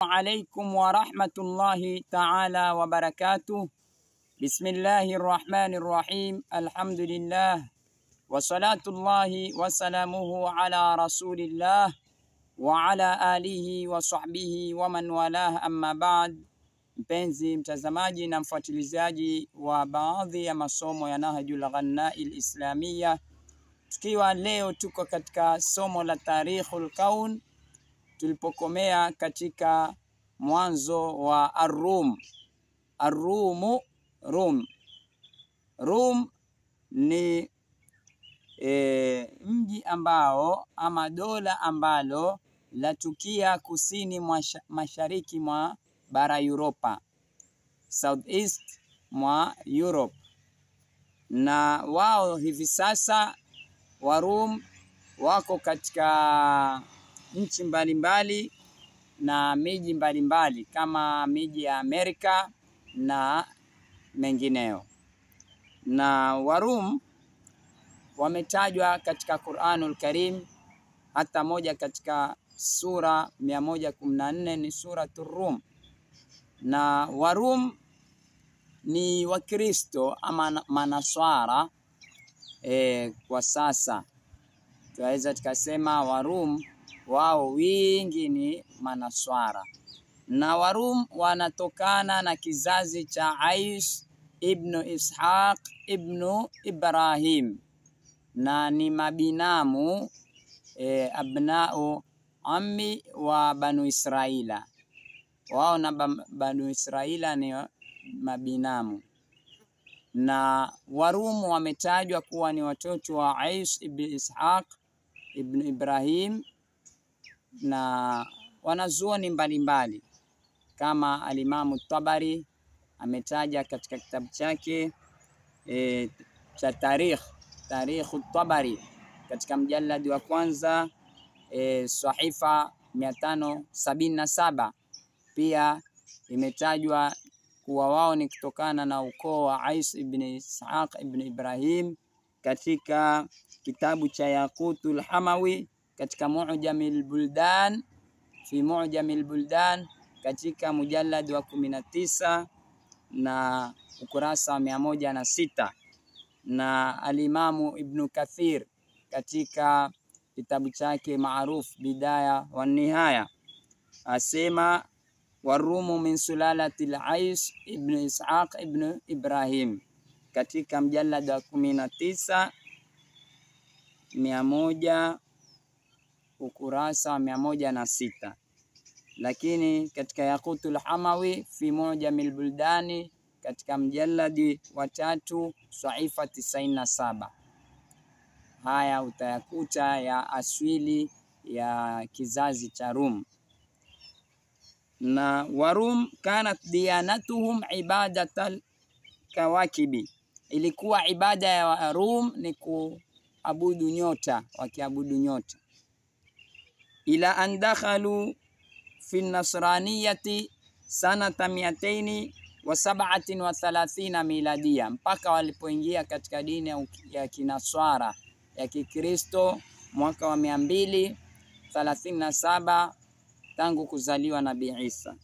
عليكم ورحمة الله تعالى وبركاته. بسم الله الرحمن الرحيم. الحمد لله وصلاة الله وسلامه على رسول الله وعلى آله وصحبه ومن والاه. Amma ba'd. Mpenzi mtazamaji na mfuatilizaji wa baadhi ya masomo ya Nahjul Ghanna'il Islamiyya, tukiwa leo tuko katika somo la Tarikhul Kaun, tulipokomea katika mwanzo wa Ar-Rum. Rum ni mji ambao ama dola ambalo latukia kusini mashariki mwa bara Europa, southeast mwa Europe. Na wao hivi sasa Warum wako katika nchi mbalimbali na miji mbalimbali kama miji ya Amerika na mengineo. Na Warum wametajwa katika Qur'anul Karim, hata moja katika sura 114 ni suratul Rum. Na Warum ni Wakristo ama Manaswara. Kwa sasa tunaweza tukasema Warum wao wingi ni Manaswara. Na Warum wanatokana na kizazi cha Aish ibn Ishaq ibn Ibrahim, na ni mabinamu abnao ammi wa Banu Israila. Wao na Banu Israila ni mabinamu. Na Warum wametajwa kuwa ni watoto wa Aish ibn Ishaq ibn Ibrahim, na wanazuoni mbalimbali kama Alimamu Tabari ametaja katika kitabu chake cha Tarikhu Tabari katika mjaladi wa kwanza sahifa 577. Pia imetajwa kuwa wao ni kutokana na ukoo wa Aish ibn Ishaq ibn Ibrahim katika kitabu cha Yaqutul Hamawi katika Mu'jamil Buldan, fi Mu'jamil Buldan katika mujallad wa 19 na ukurasa wa 106. Na Alimamu Ibn Kathir katika kitabu chake maarufu Bidaya wa Nihaya asema Warumu min sulalatil Aish ibn Ishaq ibn Ibrahim katika mjalad wa 19 100 ukurasa wa 106. Lakini katika Yaqutul Hamawi fi Mu'jamil Buldani katika mjaladi wa 3 sahifa 97, haya utayakuta ya aswili ya kizazi cha Rum. Na Warum kanat diyanatuhum ibadatal kawakibi, ilikuwa ibada ya Warum ni kuabudu nyota, wakiabudu nyota. Ila an dakhalu fi nasraniyati sanata 237 miladia, mpaka walipoingia katika dini ya Kinaswara ya Kikristo mwaka wa 237 tangu kuzaliwa Nabii Isa.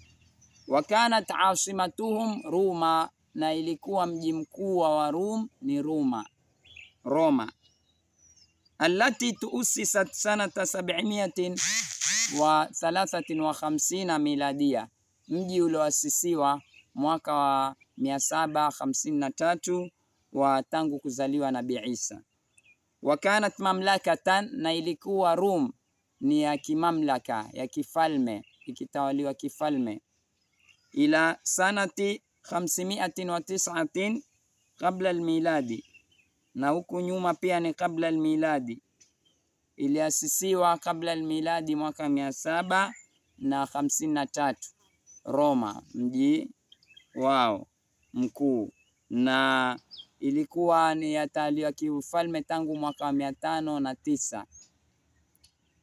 Wakanat asimatuhum Roma, na ilikuwa mji mkuu wa Warum ni Roma. Allati tuusisat sanata 753 miladia, mji ulioasisiwa mwaka wa 753 wa tangu kuzaliwa Nabii Isa. Wakanat mamlakatan, na ilikuwa Rum ni ya kimamlaka ya kifalme, ikitawaliwa kifalme. Ila sanati 509 kabla almiladi, na huku nyuma pia ni kabla almiladi. Iliasisiwa kabla almiladi mwaka 753 Roma, mji wao mkuu, na ilikuwa ni yatawaliwa kifalme tangu mwaka wa 509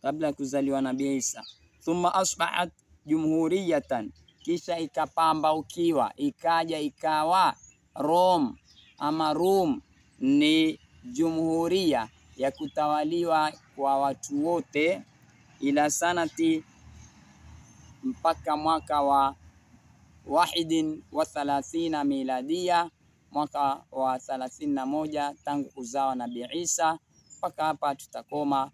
kabla kuzaliwa Nabii Isa. Thumma asbahat jumhuriyatan, kisha ikapamba ukiwa ikawa Rum ama Rum ni jumhuria ya kutawaliwa kwa watu wote. Ila sanati mpaka mwaka wa 31 miladia, mwaka wa 31 tangu kuzawa Nabii Isa. Mpaka hapa tutakoma.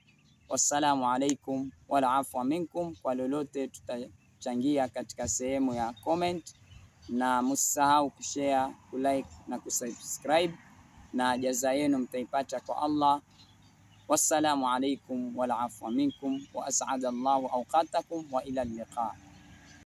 Wassalamu alaikum wal afwa minkum. Kwa lolote tutachangia katika sehemu ya comment, na msisahau kushare, kulike na kusubscribe, na jaza yenu mtaipata kwa Allah. Wassalamu alaikum wal afwa minkum wa as'ada Allahu awqatakum wa ila al-liqa.